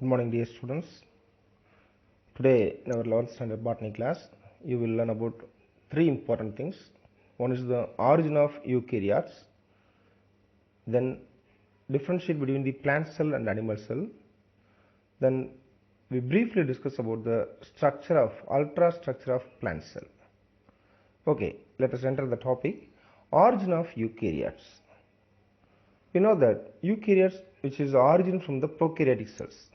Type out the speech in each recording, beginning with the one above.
Good morning, dear students. Today in our 11th standard botany class, you will learn about three important things. One is the origin of eukaryotes, then differentiate between the plant cell and animal cell, then we briefly discuss about the structure of ultrastructure of plant cell. Okay, let us enter the topic. Origin of eukaryotes. We know that eukaryotes, which is origin from the prokaryotic cells.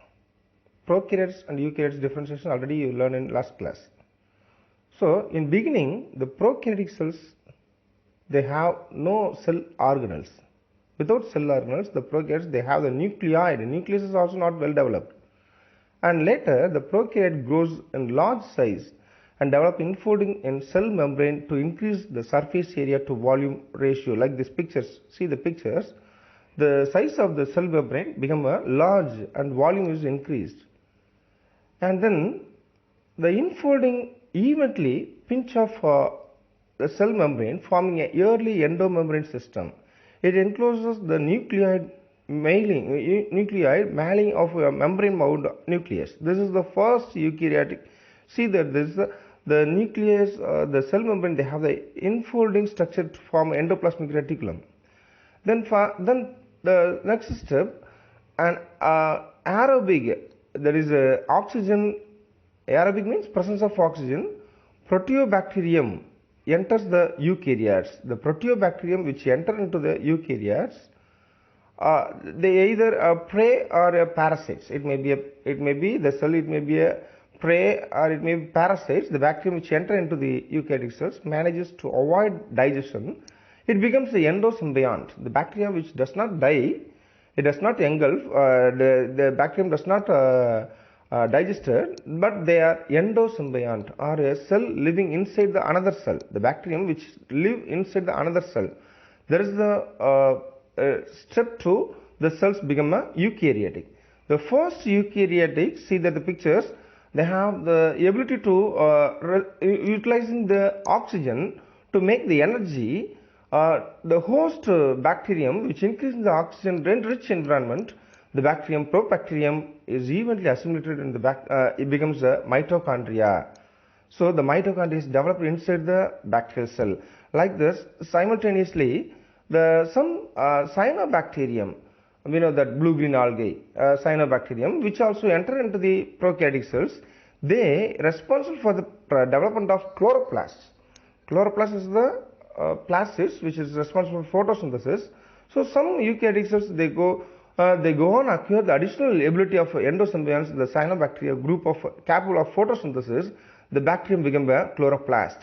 Prokaryotes and eukaryotes differentiation already you learned in last class. So in beginning, the prokaryotic cells, they have no cell organelles. Without cell organelles, the prokaryotes, they have the nucleoid. The nucleus is also not well developed. And later, the prokaryote grows in large size and develop enfolding in cell membrane to increase the surface area to volume ratio. Like these pictures, see the pictures. The size of the cell membrane become large and volume is increased. And then the enfolding evenly pinch off the cell membrane, forming a early endomembrane system. It encloses the nucleoid mailing of a membrane bound nucleus. This is the first eukaryotic. See that this is the nucleus, the cell membrane, they have the enfolding structure to form endoplasmic reticulum. Then the next step, an aerobic, there is oxygen. Aerobic means presence of oxygen. Proteobacterium enters the eukaryotes. The proteobacterium which enter into the eukaryotes, they either prey or parasites. It may be the cell. It may be a prey or it may be parasites. The bacterium which enter into the eukaryotic cells manages to avoid digestion. It becomes the endosymbiont. The bacterium which does not die, it does not engulf. The bacterium does not digested, but they are endosymbiont, or a cell living inside the another cell. The bacterium which live inside the another cell. There is the step 2. The cells become a eukaryotic. The first eukaryotic, see that the pictures, they have the ability to utilizing the oxygen to make the energy. The host bacterium which increases the oxygen rich environment, the bacterium Propacterium is evenly assimilated in the it becomes a mitochondria. So the mitochondria is developed inside the bacterial cell. Like this, simultaneously, some cyanobacterium, we know that blue-green algae, cyanobacterium, which also enter into the prokaryotic cells, they responsible for the development of chloroplasts. Chloroplast is the plastid which is responsible for photosynthesis. So some eukaryotic cells, they go on acquire the additional ability of endosymbionts, the cyanobacteria group of capable of photosynthesis. The bacterium become a chloroplast.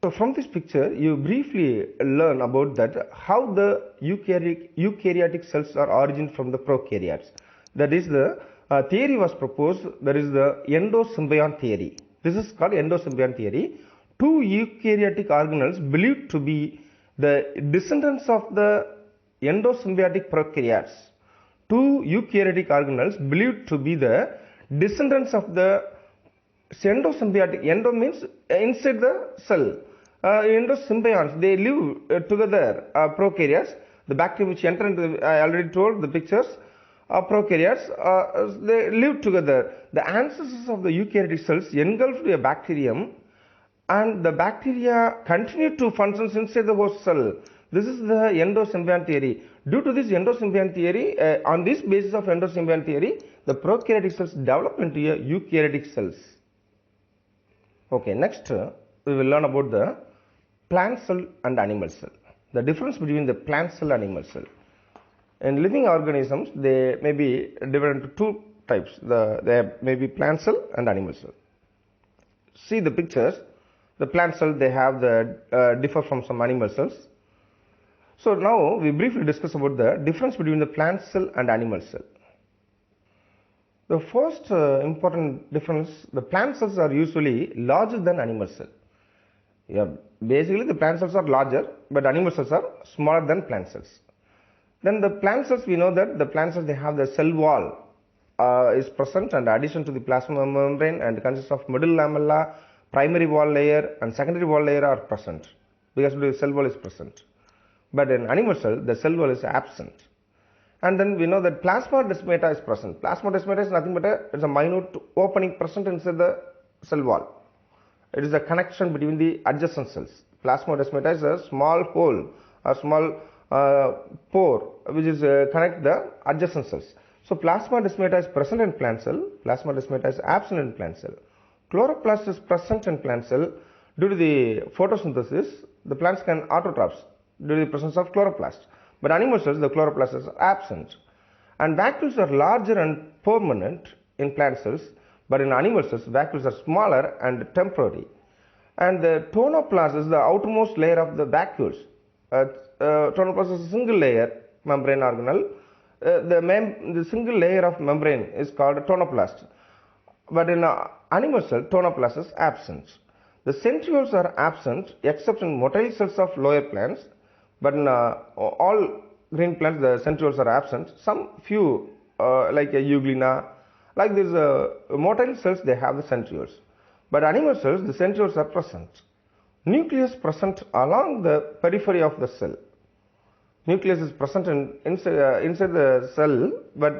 So from this picture, you briefly learn about that how the eukaryotic cells are origin from the prokaryotes. That is the theory was proposed. That is the endosymbiont theory. This is called endosymbiont theory. Two eukaryotic organelles believed to be the descendants of the endosymbiotic prokaryotes. Two eukaryotic organelles believed to be the descendants of the endosymbiotic. Endo means inside the cell. Endosymbionts, they live together. Prokaryotes, the bacteria which enter into the, I already told the pictures. Prokaryotes, they live together. The ancestors of the eukaryotic cells engulfed a bacterium, and the bacteria continue to function inside the host cell. This is the endosymbiont theory. Due to this endosymbiont theory, on this basis of endosymbiont theory, the prokaryotic cells develop into a eukaryotic cells. Okay, next we will learn about the plant cell and animal cell. The difference between the plant cell and animal cell. In living organisms, they may be divided into two types. They may be plant cell and animal cell. See the pictures. The plant cell, they have the differ from some animal cells. So now we briefly discuss about the difference between the plant cell and animal cell. The first important difference, the plant cells are usually larger than animal cell. Yeah, basically the plant cells are larger, but animal cells are smaller than plant cells. Then the plant cells, we know that the plant cells, they have the cell wall is present, and addition to the plasma membrane, and consists of middle lamella, primary wall layer and secondary wall layer are present because the cell wall is present. But in animal cell, the cell wall is absent. And then we know that plasmodesmata is present. Plasmodesmata is nothing but it's a minute opening present inside the cell wall. It is a connection between the adjacent cells. Plasmodesmata is a small hole, a small pore which is connect the adjacent cells. So plasmodesmata is present in plant cell. Plasmodesmata is absent in plant cell. Chloroplast is present in plant cell. Due to the photosynthesis, the plants can autotrophs due to the presence of chloroplast. But animal cells, the chloroplast is absent. And vacuoles are larger and permanent in plant cells, but in animal cells, vacuoles are smaller and temporary. And the tonoplast is the outermost layer of the vacuoles. Tonoplast is a single layer membrane organelle. The single layer of membrane is called tonoplast. But in animal cell, tonoplast is absent. The centrioles are absent except in motile cells of lower plants. But in all green plants, the centrioles are absent. Some few, like a euglena, like these motile cells, they have the centrioles. But animal cells, the centrioles are present. Nucleus present along the periphery of the cell. Nucleus is present inside the cell, but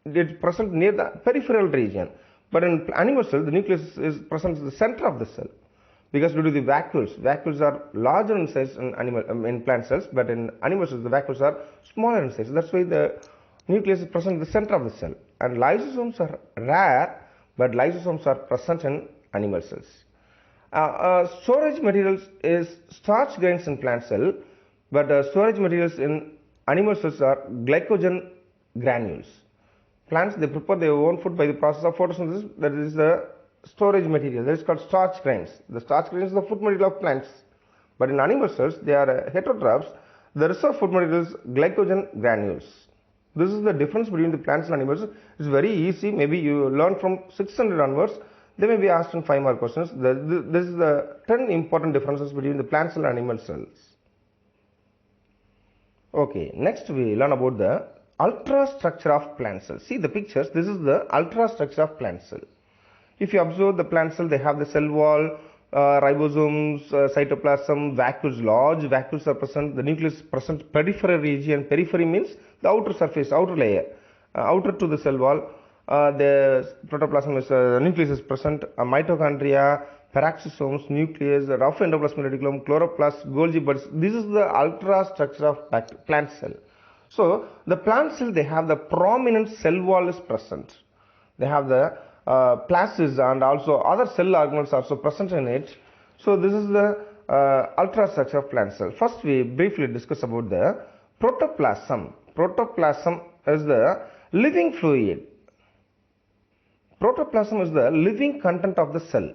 it is present near the peripheral region. But in animal cell, the nucleus is present in the center of the cell. Because due to the vacuoles are larger in size in plant cells, but in animal cells, the vacuoles are smaller in size. That's why the nucleus is present in the center of the cell. And lysosomes are rare, but lysosomes are present in animal cells. Storage materials is starch grains in plant cell, but storage materials in animal cells are glycogen granules. Plants, they prepare their own food by the process of photosynthesis. That is the storage material. That is called starch grains. The starch grains is the food material of plants. But in animal cells, they are heterotrophs. The reserve food material is glycogen granules. This is the difference between the plants and animals. It's very easy. Maybe you learn from 600 onwards. They may be asked in 5 more questions. This is the 10 important differences between the plant cell and animal cells. Okay, next we learn about the ultrastructure of plant cell. See the pictures. This is the ultrastructure of plant cell. If you observe the plant cell, they have the cell wall, ribosomes, cytoplasm, vacuoles, large vacuoles are present. The nucleus is present peripheral region. Periphery means the outer surface, outer layer, outer to the cell wall. The protoplasm is nucleus is present. Mitochondria, peroxisomes, nucleus, rough endoplasmic reticulum, chloroplast, Golgi Bodies. This is the ultrastructure of plant cell. So the plant cell, they have the prominent cell wall is present. They have the plastids and also other cell organelles also present in it. So this is the ultrastructure of plant cell. First we briefly discuss about the protoplasm. Protoplasm is the living fluid. Protoplasm is the living content of the cell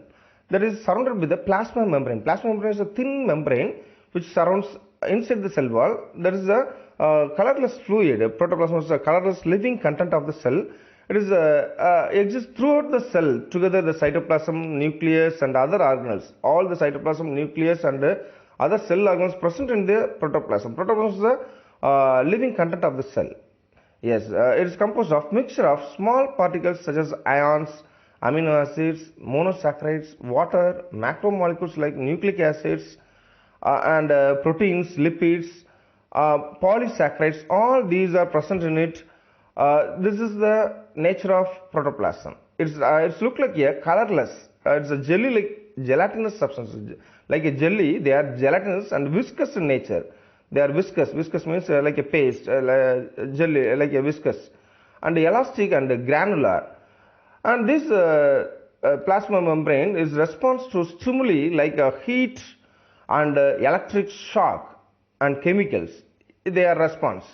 that is surrounded with the plasma membrane. Plasma membrane is a thin membrane which surrounds inside the cell wall. There is a colorless fluid. Protoplasm is a colorless living content of the cell. It is exists throughout the cell, together the cytoplasm, nucleus and other organelles. All the cytoplasm, nucleus and other cell organelles present in the protoplasm. Protoplasm is the living content of the cell. Yes, it is composed of mixture of small particles such as ions, amino acids, monosaccharides, water, macromolecules like nucleic acids and proteins, lipids, polysaccharides. All these are present in it. This is the nature of protoplasm. It's look like a colorless. It's a jelly-like gelatinous substance. Like a jelly, they are gelatinous and viscous in nature. They are viscous. Viscous means like a paste, jelly, like a viscous, and elastic and granular. And this plasma membrane is response to stimuli like heat and electric shock and chemicals. They are response.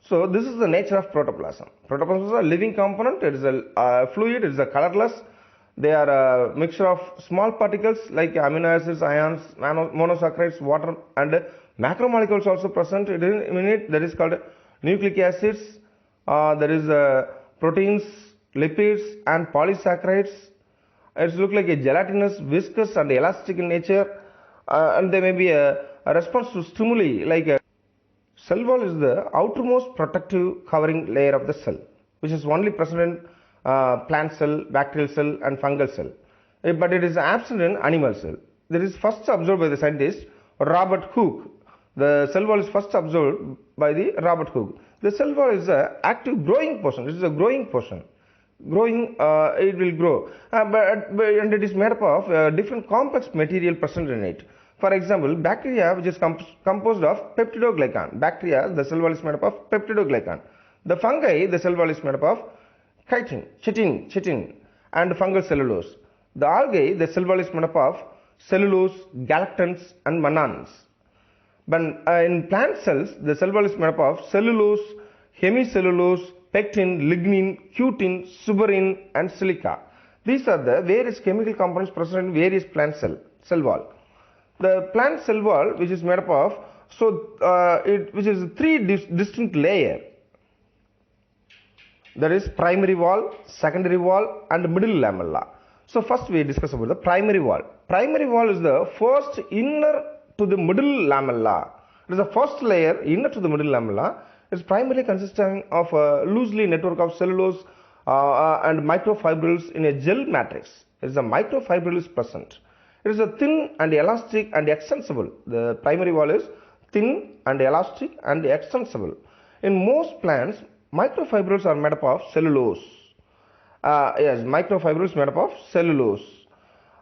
So this is the nature of protoplasm. Protoplasm is a living component. It is a fluid. It is a colorless. They are a mixture of small particles like amino acids, ions, monosaccharides, water, and macromolecules also present in it. That is called nucleic acids. There is proteins, lipids, and polysaccharides. It looks like a gelatinous, viscous, and elastic in nature. And there may be a response to stimuli like cell wall is the outermost protective covering layer of the cell, which is only present in plant cell, bacterial cell, and fungal cell. But it is absent in animal cell. That is first observed by the scientist Robert Hooke. The cell wall is first observed by the Robert Hooke. The cell wall is an active growing portion. It is a growing portion. Growing, it will grow, and it is made up of different complex material present in it. For example, bacteria, which is composed of peptidoglycan. Bacteria, the cell wall is made up of peptidoglycan. The fungi, the cell wall is made up of chitin, and fungal cellulose. The algae, the cell wall is made up of cellulose, galactans, and mannans. But in plant cells, the cell wall is made up of cellulose, hemicellulose, pectin, lignin, cutin, suberin, and silica. These are the various chemical components present in various plant cell wall. The plant cell wall, which is made up of, which is three distinct layers. There is primary wall, secondary wall, and middle lamella. So first we discuss about the primary wall. Primary wall is the first inner to the middle lamella. It is the first layer inner to the middle lamella. It is primarily consisting of a loosely network of cellulose and microfibrils in a gel matrix. It is a microfibril present. It is a thin and elastic and extensible. The primary wall is thin and elastic and extensible. In most plants, microfibrils are made up of cellulose. Microfibrils made up of cellulose.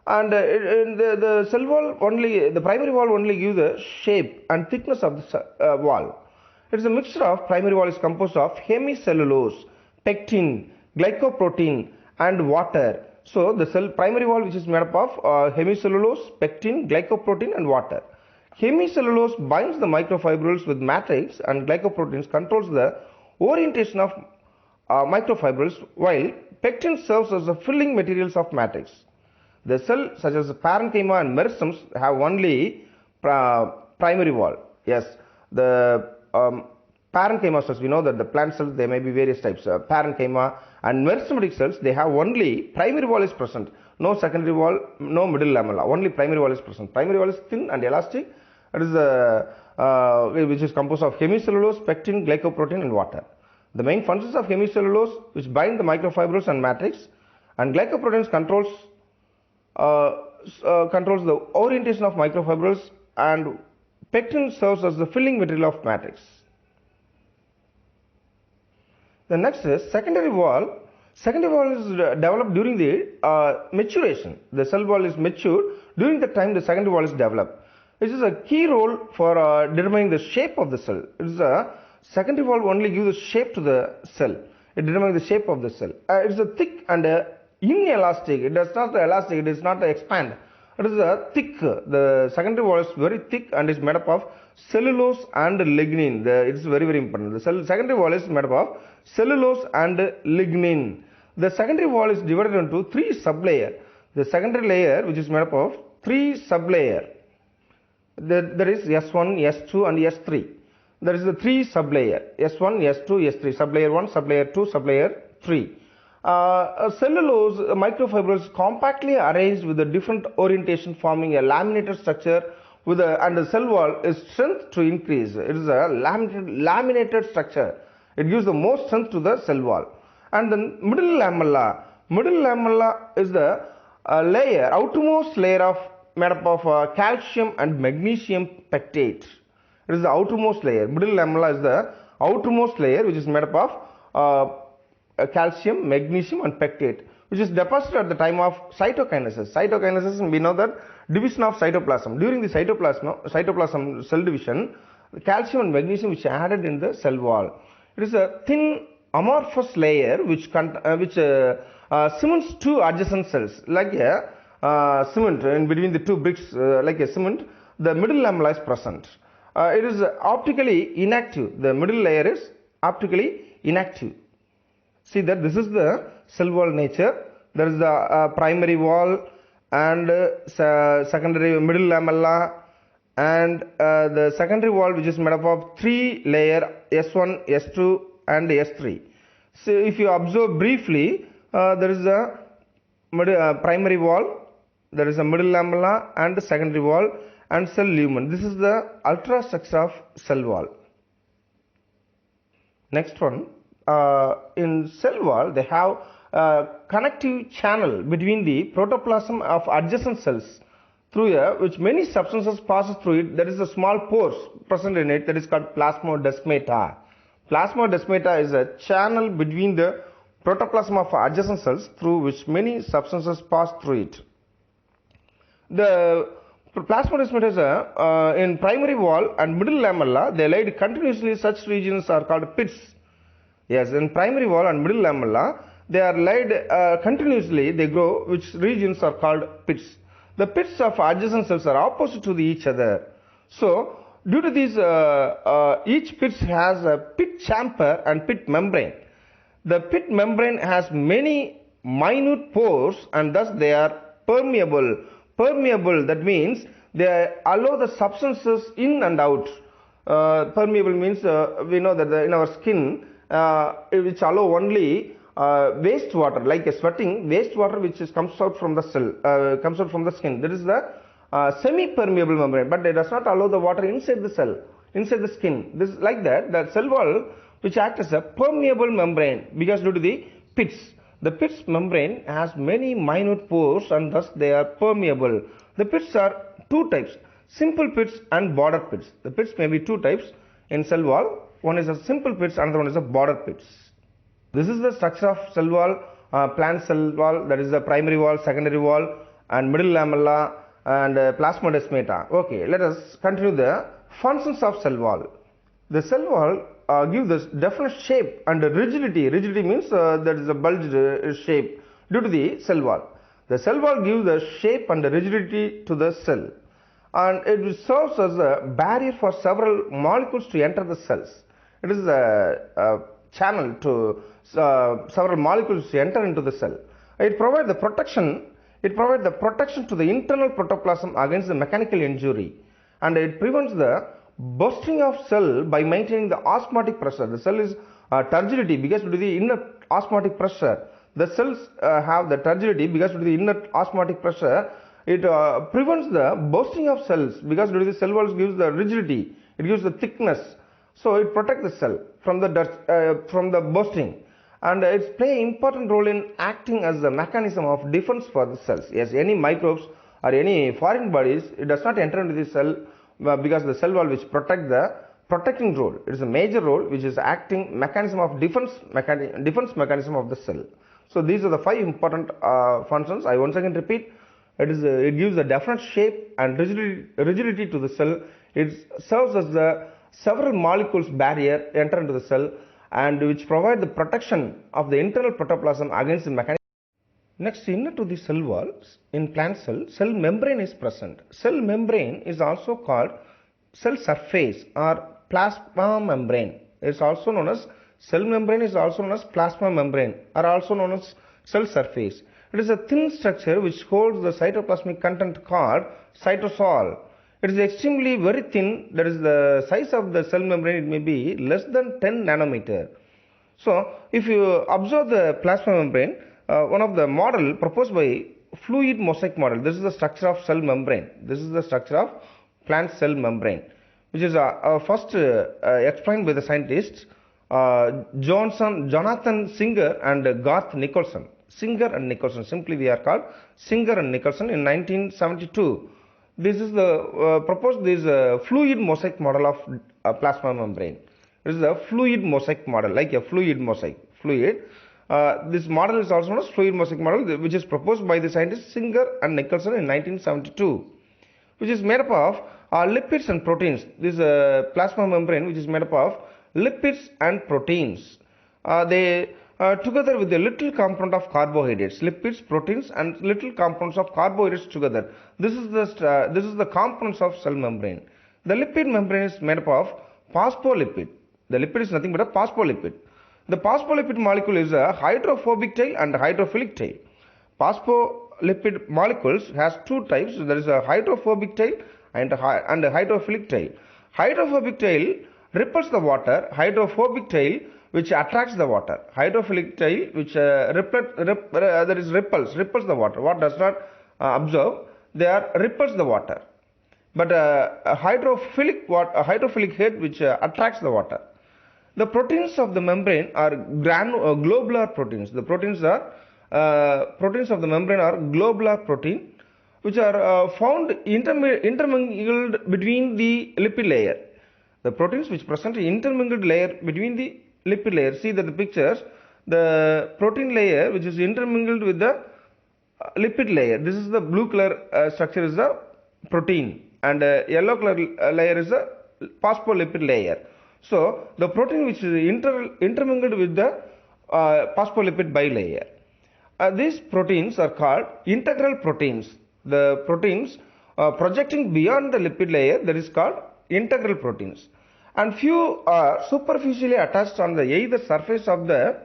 And the cell wall only, the primary wall only gives the shape and thickness of the wall. It is a mixture of primary wall is composed of hemicellulose, pectin, glycoprotein, and water. So the primary wall, which is made up of hemicellulose, pectin, glycoprotein, and water. Hemicellulose binds the microfibrils with matrix, and glycoproteins controls the orientation of microfibrils, while pectin serves as the filling materials of matrix. The cell such as parenchyma and merisms have only primary wall. Yes, the parenchyma cells, we know that the plant cells, there may be various types. Parenchyma and meristematic cells, they have only primary wall is present. No secondary wall, no middle lamella. Only primary wall is present. Primary wall is thin and elastic. It is which is composed of hemicellulose, pectin, glycoprotein, and water. The main functions of hemicellulose, which bind the microfibrils and matrix, and glycoproteins controls the orientation of microfibrils, and pectin serves as the filling material of matrix. The next is secondary wall. Secondary wall is developed during the maturation. The cell wall is matured during the time the secondary wall is developed. This is a key role for determining the shape of the cell. It is a secondary wall only gives the shape to the cell. It determines the shape of the cell. It is a thick and inelastic. It does not elastic. It does not expand. It is a thick. The secondary wall is very thick and is made up of cellulose and lignin. It is very important. The secondary wall is made up of cellulose and lignin. The secondary wall is divided into three sublayers. The secondary layer, which is made up of three sublayers. There is S1, S2, and S3. There is the three sublayer: S1, S2, S3. Sublayer 1, sublayer 2, sublayer 3. Cellulose microfibrils compactly arranged with a different orientation, forming a laminated structure and the cell wall is strength to increase. It is a laminated structure. It gives the most strength to the cell wall. And the middle lamella is the outermost layer made up of calcium and magnesium pectate. It is the outermost layer. Middle lamella is the outermost layer, which is made up of calcium, magnesium, and pectate, which is deposited at the time of cytokinesis. Cytokinesis, we know that division of cytoplasm. During the cytoplasm cell division, the calcium and magnesium which are added in the cell wall. It is a thin amorphous layer which cements two adjacent cells, like a cement in between the two bricks, like a cement. The middle lamella is present. It is optically inactive. The middle layer is optically inactive. See that this is the cell wall nature. There is the primary wall and secondary middle lamella, and the secondary wall, which is made up of three layers: S1, S2, and S3. So if you observe briefly, there is a primary wall, there is a middle lamella, and the secondary wall, and cell lumen. This is the ultrastructure of cell wall. Next one, in cell wall, they have a connective channel between the protoplasm of adjacent cells through here, which many substances passes through it. There is a small pores present in it that is called plasmodesmata. Plasmodesmata is a channel between the protoplasm of adjacent cells through which many substances pass through it. The plasmodesmata is in primary wall and middle lamella, they laid continuously. Such regions are called pits. Yes, in primary wall and middle lamella, they are laid continuously, they grow, which regions are called pits. The pits of adjacent cells are opposite to each other. So, due to this, each pit has a pit chamber and pit membrane. The pit membrane has many minute pores and thus they are permeable. Permeable, that means they allow the substances in and out. Permeable means we know that in our skin, which allow only wastewater, like a sweating, wastewater which comes out from the cell, comes out from the skin. That is the semi-permeable membrane, but it does not allow the water inside the cell, inside the skin. This is like that. The cell wall, which acts as a permeable membrane, because due to the pits. The pits membrane has many minute pores and thus they are permeable. The pits are two types, simple pits and border pits. The pits may be two types in cell wall. One is a simple pits, another one is a border pits. This is the structure of cell wall, plant cell wall, that is the primary wall, secondary wall, and middle lamella and plasmodesmata. Okay, let us continue the functions of cell wall. The cell wall gives this definite shape and rigidity. Rigidity means there is a bulged shape due to the cell wall. The cell wall gives the shape and the rigidity to the cell, and it serves as a barrier for several molecules to enter the cells. It is a channel to several molecules to enter into the cell. It provides the protection. It provides the protection to the internal protoplasm against the mechanical injury, and it prevents the bursting of cell by maintaining the osmotic pressure. The cell is turgidity because due to the inner osmotic pressure. The cells have the turgidity because due to the inner osmotic pressure. It prevents the bursting of cells because due to the cell walls gives the rigidity. It gives the thickness. So it protects the cell from the bursting, and it's playing important role in acting as the mechanism of defense for the cells. Yes, any microbes or any foreign bodies, it does not enter into the cell because the cell wall which protect the protecting role. It is a major role which is acting mechanism of defense mechanism of the cell. So these are the 5 important functions. I once again repeat. It gives a definite shape and rigidity to the cell. It serves as the several molecules barrier enter into the cell, and which provide the protection of the internal protoplasm against the mechanism. Next, inner to the cell walls in plant cell membrane is present. Cell membrane is also called cell surface or plasma membrane. It is also known as cell membrane is also known as plasma membrane or also known as cell surface. It is a thin structure which holds the cytoplasmic content called cytosol. It is extremely very thin, that is the size of the cell membrane, it may be less than 10 nanometer. So, if you observe the plasma membrane, one of the model proposed by fluid mosaic model, this is the structure of cell membrane. This is the structure of plant cell membrane, which is first explained by the scientists Jonathan Singer and Garth Nicholson. Singer and Nicholson, simply we are called Singer and Nicholson in 1972. This is the proposed this fluid mosaic model of plasma membrane. This is a fluid mosaic model, like a fluid mosaic. This model is also known as fluid mosaic model, which is proposed by the scientists Singer and Nicholson in 1972, which is made up of lipids and proteins. This plasma membrane, which is made up of lipids and proteins. They together with a little component of carbohydrates, lipids, proteins, and little components of carbohydrates together. This is the components of cell membrane. The lipid membrane is made up of phospholipid. The lipid is nothing but a phospholipid. The phospholipid molecule is a hydrophobic tail and hydrophilic tail. Phospholipid molecules has two types. There is a hydrophobic tail and a hydrophilic tail. Hydrophobic tail repels the water. Hydrophobic tail which attracts the water. Hydrophilic tail which repels the water. What does not absorb, repels the water. But a hydrophilic head which attracts the water. The proteins of the membrane are globular proteins. The proteins of the membrane are globular protein. which are found intermingled between the lipid layer. The proteins which present intermingled layer between the lipid layer. See that the pictures, the protein layer which is intermingled with the lipid layer. This is the blue color structure is the protein, and yellow color layer is the phospholipid layer. So the protein which is intermingled with the phospholipid bilayer. These proteins are called integral proteins. The proteins projecting beyond the lipid layer, that is called integral proteins. And few are superficially attached on the either surface of the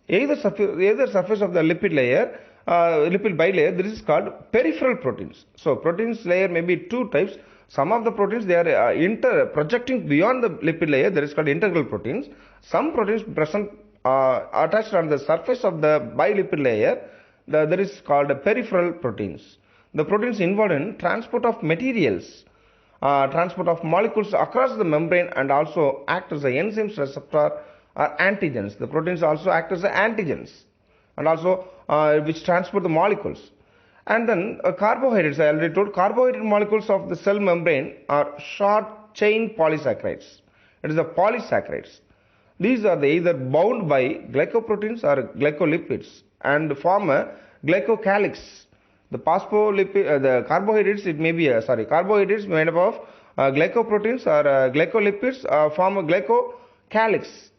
lipid layer, lipid bilayer. This is called peripheral proteins. So proteins layer may be two types. Some of the proteins they are projecting beyond the lipid layer, that is called integral proteins. Some proteins present attached on the surface of the bilipid layer, that is called peripheral proteins. The proteins involved in transport of materials, transport of molecules across the membrane, and also act as the enzymes, receptor, or antigens. The proteins also act as the antigens, and also which transport the molecules. And then carbohydrates, I already told, carbohydrate molecules of the cell membrane are short chain polysaccharides. It is the polysaccharides. These are either bound by glycoproteins or glycolipids and form a glycocalyx. The the carbohydrates, it may be carbohydrates made up of glycoproteins or glycolipids form a glycocalyx.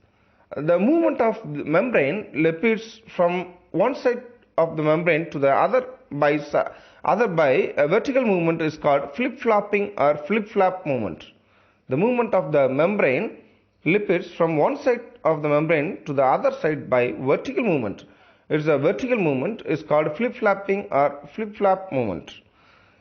The movement of the membrane lipids from one side of the membrane to the other by a vertical movement is called flip-flopping or flip-flap movement. The movement of the membrane lipids from one side of the membrane to the other side by vertical movement. It is a vertical movement is called flip-flapping or flip-flap movement.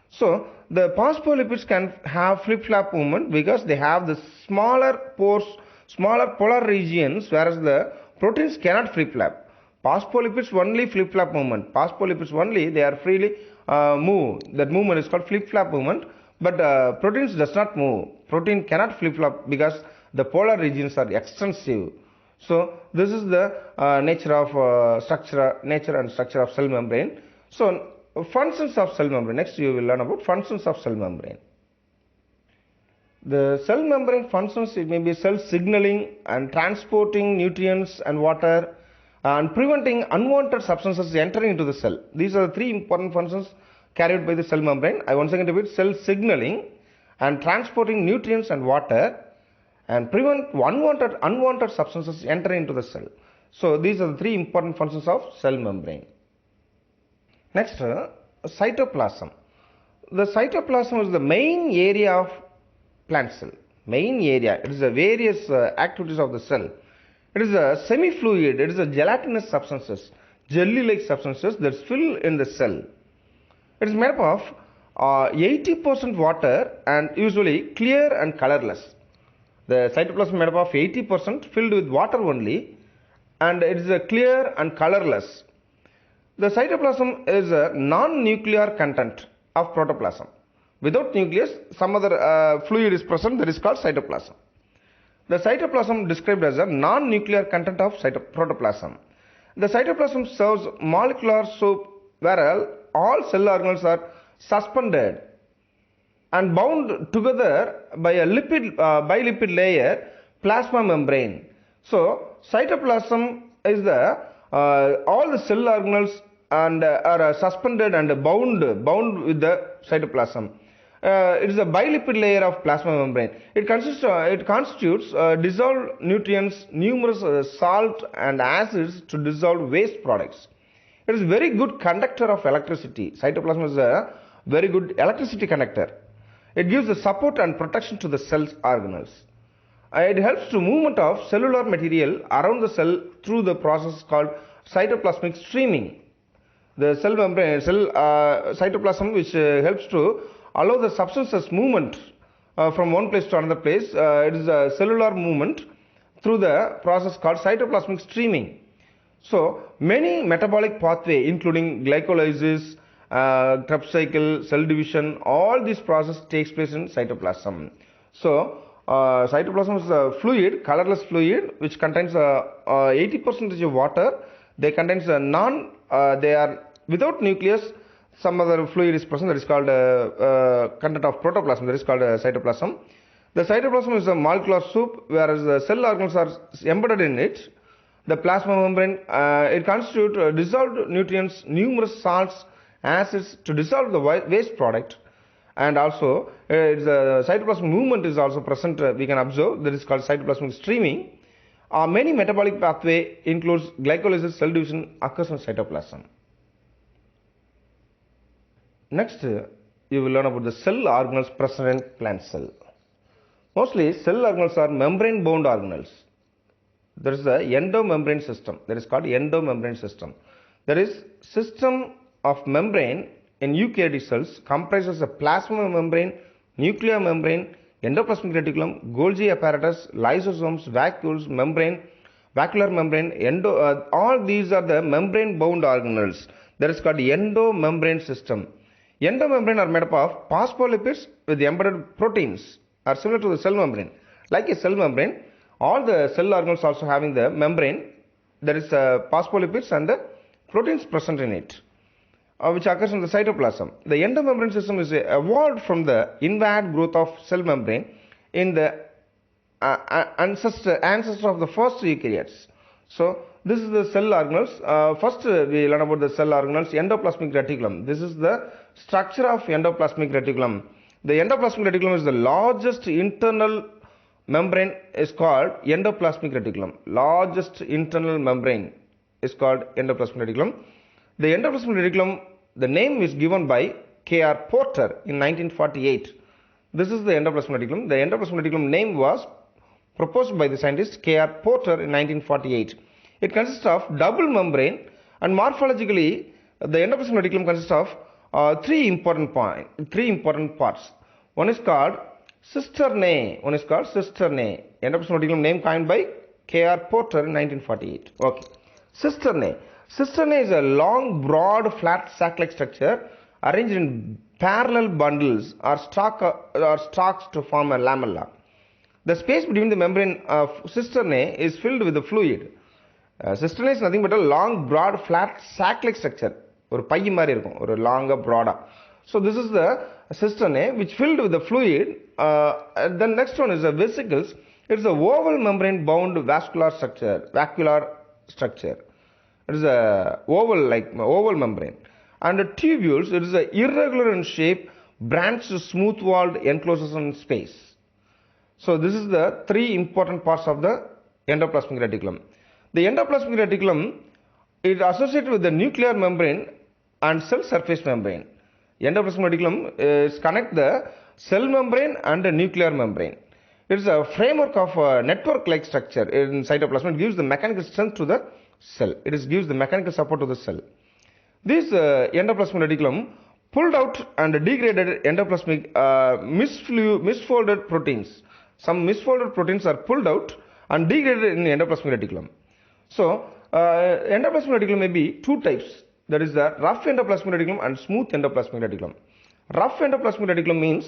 So the phospholipids can have flip-flap movement because they have the smaller pores, smaller polar regions, whereas the proteins cannot flip-flap. Phospholipids only flip-flap movement. Phospholipids only, they are freely move. That movement is called flip-flap movement. But proteins does not move. Protein cannot flip-flop because the polar regions are extensive. So this is the nature and structure of cell membrane. So functions of cell membrane. Next you will learn about functions of cell membrane. The cell membrane functions, it may be cell signaling and transporting nutrients and water, and preventing unwanted substances entering into the cell. These are the three important functions carried by the cell membrane. I once again repeat: cell signaling and transporting nutrients and water, and prevent unwanted substances entering into the cell. So these are the three important functions of cell membrane. Next, cytoplasm. The cytoplasm is the main area of plant cell. Main area. It is the various activities of the cell. It is a semi-fluid, it is a gelatinous substances, jelly-like substances that fill in the cell. It is made up of 80% water and usually clear and colorless. The cytoplasm is made up of 80% filled with water only, and it is a clear and colorless. The cytoplasm is a non-nuclear content of protoplasm. Without nucleus, some other fluid is present, that is called cytoplasm. The cytoplasm described as a non-nuclear content of protoplasm. The cytoplasm serves molecular soup where all cell organelles are suspended and bound together by a bilipid layer, plasma membrane. So cytoplasm is the all the cell organelles and are suspended and bound with the cytoplasm. It is a bilipid layer of plasma membrane. It constitutes dissolved nutrients, numerous salt and acids to dissolve waste products. It is a very good conductor of electricity. Cytoplasm is a very good electricity conductor. It gives the support and protection to the cell's organelles. It helps to movement of cellular material around the cell through the process called cytoplasmic streaming. The cell membrane, cytoplasm, which helps to allow the substances movement from one place to another place. It is a cellular movement through the process called cytoplasmic streaming. So many metabolic pathways including glycolysis, Krebs cycle, cell division, all these processes takes place in cytoplasm. So cytoplasm is a fluid, colorless fluid which contains 80% of water. They contains they are without nucleus. some other fluid is present, that is called content of protoplasm, that is called cytoplasm. The cytoplasm is a molecular soup, whereas the cell organelles are embedded in it. The plasma membrane, it constitutes dissolved nutrients, numerous salts, acids to dissolve the waste product. And also, the cytoplasmic movement is also present, we can observe, that is called cytoplasmic streaming. Many metabolic pathway includes glycolysis, cell division occurs in cytoplasm. Next, you will learn about the cell organelles present in plant cell. Mostly, cell organelles are membrane-bound organelles. There is the endomembrane system, that is called endomembrane system. There is system of membrane in eukaryotic cells comprises a plasma membrane, nuclear membrane, endoplasmic reticulum, Golgi apparatus, lysosomes, vacuoles, membrane, vacuolar membrane, all these are the membrane-bound organelles. That is called endomembrane system. Endomembrane are made up of phospholipids with embedded proteins, are similar to the cell membrane. Like a cell membrane, all the cell organelles also having the membrane, there is phospholipids and the proteins present in it, which occurs in the cytoplasm. The endomembrane system is evolved from the inward growth of cell membrane in the ancestor of the first eukaryotes. So, this is the cell organelles. First, we learn about the cell organelles, endoplasmic reticulum. This is the structure of endoplasmic reticulum. The endoplasmic reticulum is the largest internal membrane is called endoplasmic reticulum. Largest internal membrane is called endoplasmic reticulum. The endoplasmic reticulum, the name is given by K.R. Porter in 1948. This is the endoplasmic reticulum. The endoplasmic reticulum name was proposed by the scientist K.R. Porter in 1948. It consists of double membrane, and morphologically the endoplasmic reticulum consists of three important parts. One is called cisternae. Endoplasmic reticulum name coined by K.R. Porter in 1948. Okay. Cisternae. Cisternae is a long, broad, flat sac-like structure arranged in parallel bundles or stalks to form a lamella. The space between the membrane of cisternae is filled with the fluid. Cisternae is nothing but a long, broad, flat sac-like structure. ஒரு by மாதிரி இருக்கும், ஒரு லாங்கா broad. So this is the cisternae which filled with the fluid. Then next one is the vesicles. It is a oval membrane bound vacuolar structure. It is a oval membrane. And the tubules, it is a irregular in shape, branched, smooth-walled enclosures in space. So this is the three important parts of the endoplasmic reticulum. The endoplasmic reticulum is associated with the nuclear membrane and cell surface membrane. Endoplasmic reticulum is connect the cell membrane and the nuclear membrane. It is a framework of a network-like structure in cytoplasm. It gives the mechanical strength to the cell. It gives the mechanical support to the cell. This endoplasmic reticulum pulled out and degraded endoplasmic misfolded proteins. Some misfolded proteins are pulled out and degraded in the endoplasmic reticulum. So, endoplasmic reticulum may be two types. That is the rough endoplasmic reticulum and smooth endoplasmic reticulum. Rough endoplasmic reticulum means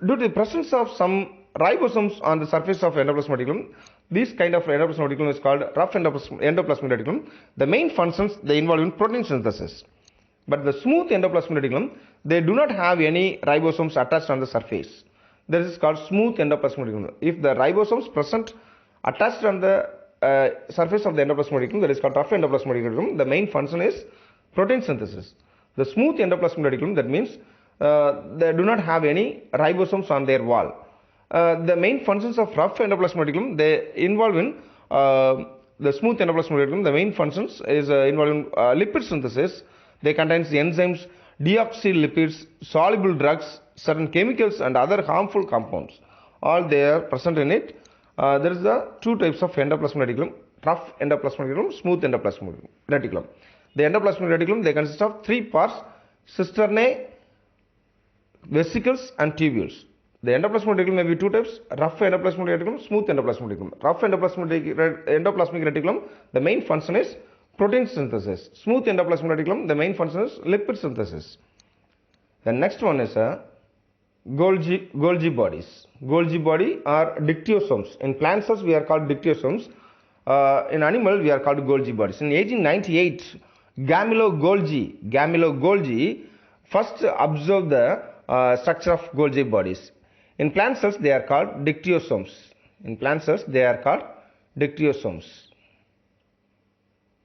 due to the presence of some ribosomes on the surface of endoplasmic reticulum, this kind of endoplasmic reticulum is called rough endoplasmic reticulum. The main functions they involve in protein synthesis. But the smooth endoplasmic reticulum, they do not have any ribosomes attached on the surface. This is called smooth endoplasmic reticulum. If the ribosomes present attached on the surface of the endoplasmic reticulum, that is called rough endoplasmic reticulum, the main function is protein synthesis. The smooth endoplasmic reticulum, that means they do not have any ribosomes on their wall. The main functions of rough endoplasmic reticulum, they involve in the smooth endoplasmic reticulum, the main functions is involved in lipid synthesis. They contain enzymes, deoxylipids, soluble drugs, certain chemicals and other harmful compounds. All they are present in it. There is the two types of endoplasmic reticulum, rough endoplasmic reticulum, smooth endoplasmic reticulum. The endoplasmic reticulum, they consist of three parts: cisternae, vesicles and tubules. The endoplasmic reticulum may be two types: rough endoplasmic reticulum, smooth endoplasmic reticulum. Rough endoplasmic reticulum, the main function is protein synthesis. Smooth endoplasmic reticulum, the main function is lipid synthesis. The next one is Golgi bodies. Golgi body are dictyosomes. In plant cells, we are called dictyosomes. In animal, we are called Golgi bodies. In 1898, Golgi first observed the structure of Golgi bodies. In plant cells, they are called dictyosomes.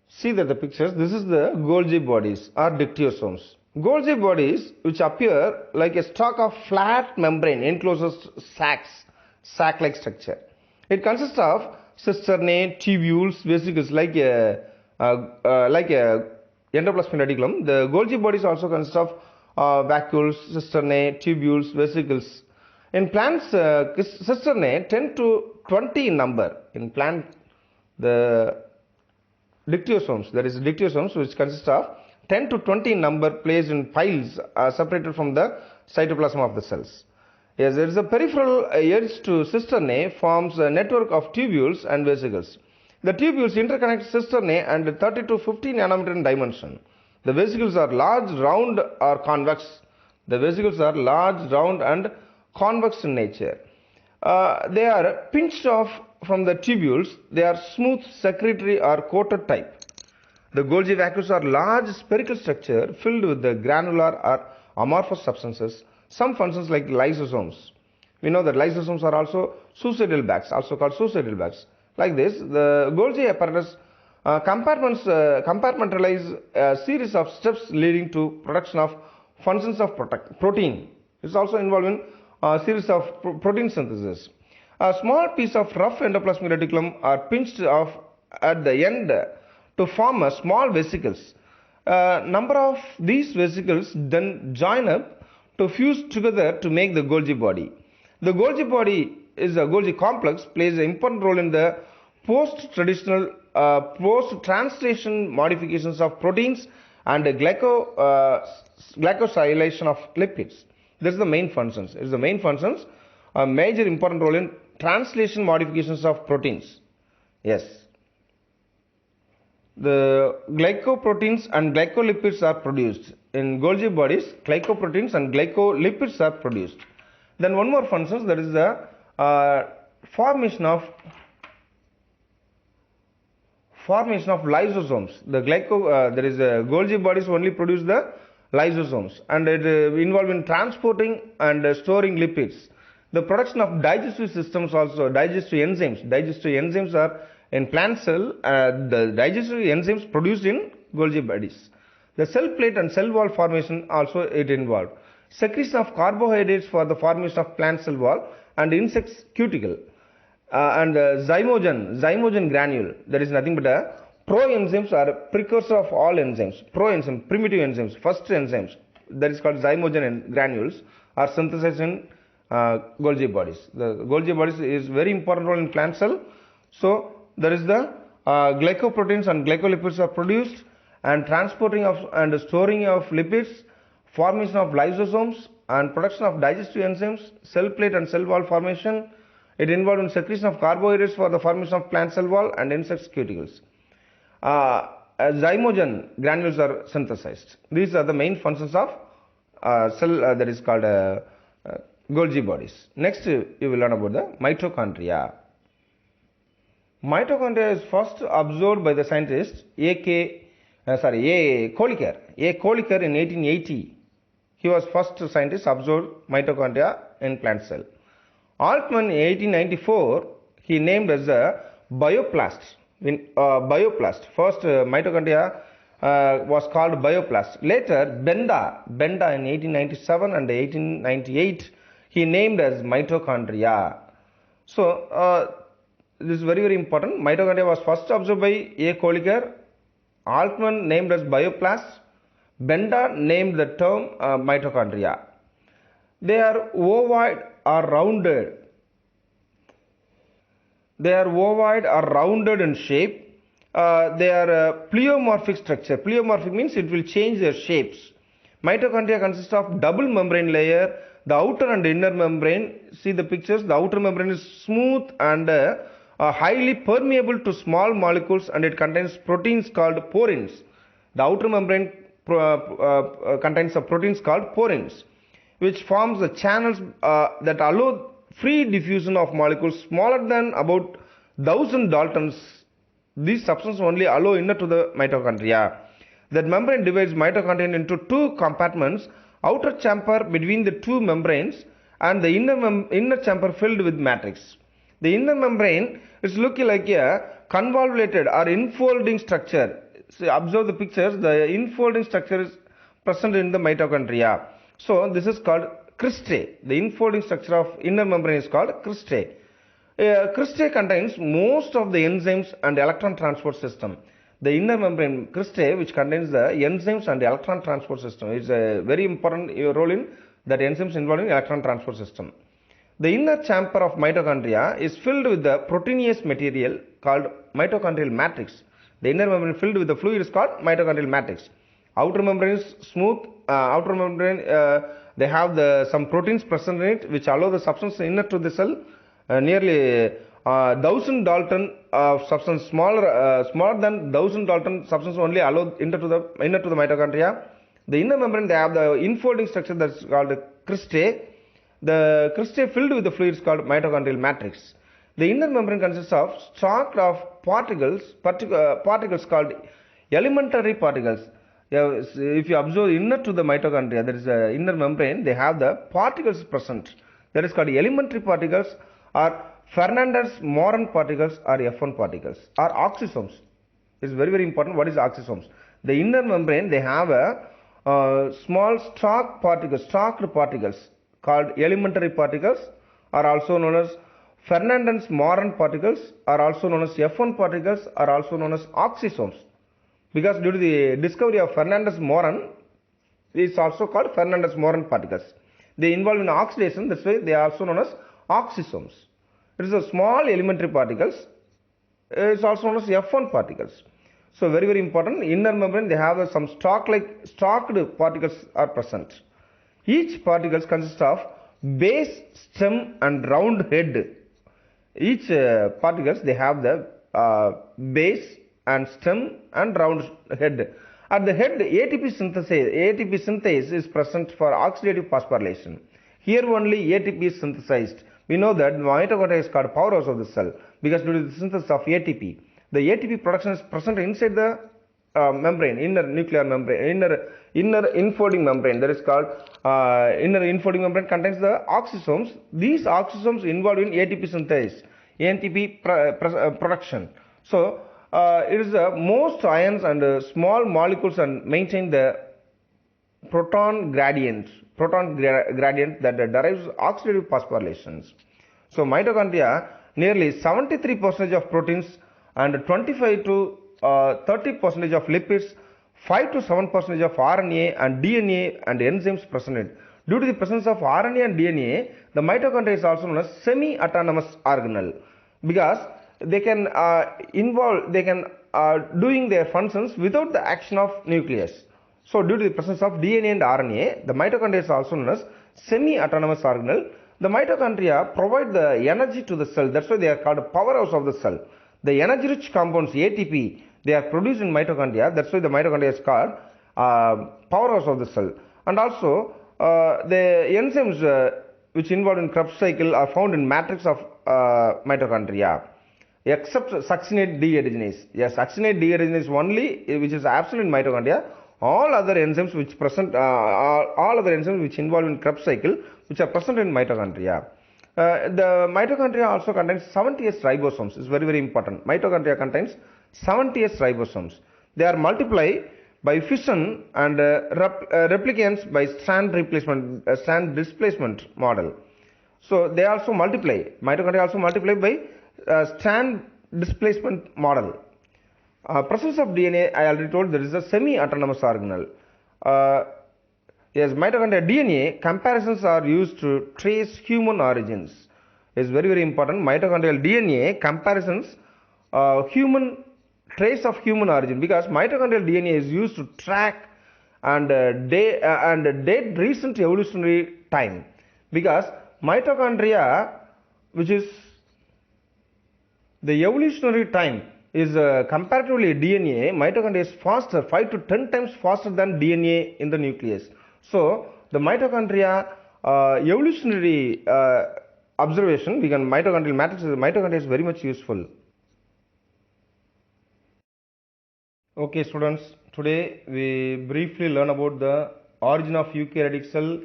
See that the pictures, this is the Golgi bodies or dictyosomes. Golgi bodies, which appear like a stalk of flat membrane encloses sac-like structure. It consists of cisternae, tubules, vesicles like a endoplasmic reticulum. The Golgi bodies also consist of vacuoles, cisternae, tubules, vesicles. In plants, cisternae 10 to 20 in number. In plant, the dictyosomes, that is dictyosomes, which consist of 10 to 20 in number, placed in piles separated from the cytoplasm of the cells. Yes, there is a peripheral edge to cisternae forms a network of tubules and vesicles. The tubules interconnect cisternae and 30 to 50 nanometer in dimension. The vesicles are large, round or convex. In nature. They are pinched off from the tubules. They are smooth, secretory or coated type. The Golgi vacuoles are large spherical structure filled with the granular or amorphous substances. Some functions like lysosomes. We know that lysosomes are also suicidal bags, also called suicidal bags. Like this, the Golgi apparatus compartmentalize a series of steps leading to production of functions of protein. It is also involved in a series of protein synthesis. A small piece of rough endoplasmic reticulum are pinched off at the end to form a small vesicles. Number of these vesicles then join up to fuse together to make the Golgi body. The Golgi body is a Golgi complex, plays an important role in the post-translation modifications of proteins and glycosylation of lipids. This is the main functions. It is the main functions, a major important role in translation modifications of proteins. Yes. The glycoproteins and glycolipids are produced. In Golgi bodies, glycoproteins and glycolipids are produced. Then one more function, that is the formation of lysosomes. Golgi bodies only produce the lysosomes, and it involved in transporting and storing lipids. The production of digestive systems also, digestive enzymes are in plant cell, the digestive enzymes produced in Golgi bodies. The cell plate and cell wall formation also it involved. Secretion of carbohydrates for the formation of plant cell wall and insect's cuticle. And zymogen granule, that is nothing but a proenzymes are a precursor of all enzymes. Proenzymes, primitive enzymes, first enzymes, that is called zymogen granules, are synthesized in Golgi bodies. The Golgi bodies is very important role in plant cell. So there is the glycoproteins and glycolipids are produced, and transporting of and storing of lipids, formation of lysosomes, and production of digestive enzymes, cell plate and cell wall formation. It involved in secretion of carbohydrates for the formation of plant cell wall and insect cuticles. Zymogen granules are synthesized. These are the main functions of cell that is called Golgi bodies. Next, you will learn about the mitochondria. Mitochondria is first observed by the scientist A. Kolliker in 1880. He was first scientist observed mitochondria in plant cell. Altman in 1894 he named as a bioplast. First mitochondria was called bioplast. Later Benda in 1897 and 1898 he named as mitochondria. So this is very, very important. Mitochondria was first observed by A. Kolliker. Altman named as bioplast. Benda named the term mitochondria. They are ovoid or rounded. They are ovoid or rounded in shape. They are a pleomorphic structure. Pleomorphic means it will change their shapes. Mitochondria consist of double membrane layer. The outer and inner membrane, see the pictures, the outer membrane is smooth and highly permeable to small molecules, and it contains proteins called porins. The outer membrane contains proteins called porins, which forms the channels that allow free diffusion of molecules smaller than about 1000 Daltons. These substances only allow inner to the mitochondria. That membrane divides mitochondria into two compartments, outer chamber between the two membranes and the inner chamber filled with matrix. The inner membrane is looking like a convoluted or infolding structure. So observe the pictures, the infolding structure is present in the mitochondria. So this is called cristae. The infolding structure of inner membrane is called cristae. Cristae contains most of the enzymes and electron transport system. The inner membrane cristae, which contains the enzymes and the electron transport system, is a very important role in that enzymes involved in electron transport system. The inner chamber of mitochondria is filled with the proteinous material called mitochondrial matrix. The inner membrane filled with the fluid is called mitochondrial matrix. Outer membrane is smooth. Outer membrane they have some proteins present in it which allow the substance inner to the cell. Nearly 1000 Dalton of substance smaller than 1000 Dalton substance only allowed inner to the mitochondria. The inner membrane they have the infolding structure that's called cristae. The cristae filled with the fluid is called mitochondrial matrix. The inner membrane consists of stock of particles called elementary particles. If you observe inner to the mitochondria, there is a inner membrane. They have the particles present. That is called elementary particles, or Fernandez-Moran particles, or F1 particles, or oxysomes. It's very, very important. What is oxysomes? The inner membrane they have a small stocked particles called elementary particles, are also known as Fernandez-Moran particles, are also known as F1 particles, are also known as oxysomes. Because due to the discovery of Fernandez-Moran, it is also called Fernandez-Moran particles. They involve in oxidation, that's why they are also known as oxysomes. It is a small elementary particles. It is also known as F1 particles. So very, very important. Inner membrane they have some stocked particles are present. Each particles consists of base, stem, and round head. Each particles they have the base and stem and round head. At the head, ATP synthase is present for oxidative phosphorylation. Here only ATP is synthesized. We know that mitochondria is called powerhouse of the cell because due to the synthesis of ATP, the ATP production is present inside the membrane, inner nuclear membrane, inner infolding membrane. That is called inner infolding membrane contains the oxysomes. These oxysomes involved in ATP synthase, ATP production. So it is most ions and small molecules and maintain the proton gradient that derives oxidative phosphorylations. So mitochondria, nearly 73% of proteins and 25 to 30% of lipids, 5 to 7% of RNA and DNA and enzymes present. Due to the presence of RNA and DNA, the mitochondria is also known as semi-autonomous organelle because they can doing their functions without the action of nucleus. So due to the presence of DNA and RNA, the mitochondria is also known as semi-autonomous organelle. The mitochondria provide the energy to the cell. That's why they are called powerhouse of the cell. The energy-rich compounds ATP they are produced in mitochondria. That's why the mitochondria is called powerhouse of the cell. And also the enzymes which involved in Krebs cycle are found in matrix of mitochondria, except succinate dehydrogenase. Yes, succinate dehydrogenase only which is absent in mitochondria. All other enzymes which present, all other enzymes which involve in Krebs cycle, which are present in mitochondria. The mitochondria also contains 70S ribosomes. It's very, very important. Mitochondria contains 70S ribosomes. They are multiply by fission and replicants by strand displacement model. So they also multiply. Mitochondria also multiply by strand displacement model. Presence of DNA, I already told, there is a semi-autonomous organelle. Yes, mitochondria DNA comparisons are used to trace human origins. It's very, very important. Mitochondrial DNA comparisons trace of human origin, because mitochondrial DNA is used to track and date recent evolutionary time, because mitochondria, which is the evolutionary time, is comparatively DNA, mitochondria is faster, 5 to 10 times faster than DNA in the nucleus. So the mitochondria evolutionary observation, mitochondrial matrix, mitochondria is very much useful. Okay, students, today we briefly learn about the origin of eukaryotic cell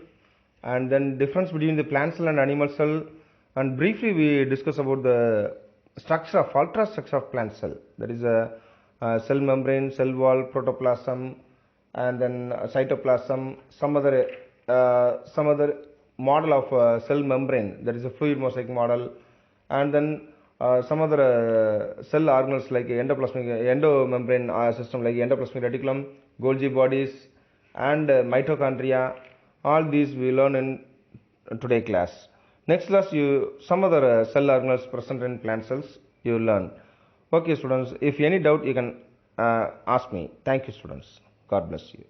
and then difference between the plant cell and animal cell, and briefly we discuss about the structure of ultrastructure of plant cell, that is a cell membrane, cell wall, protoplasm, and then cytoplasm, some other model of cell membrane, that is a fluid mosaic model, and then some other cell organelles like endomembrane system like endoplasmic reticulum, Golgi bodies, and mitochondria. All these we learn in today class. Next class, you some other cell organelles present in plant cells you learn. Okay, students. If any doubt, you can ask me. Thank you, students. God bless you.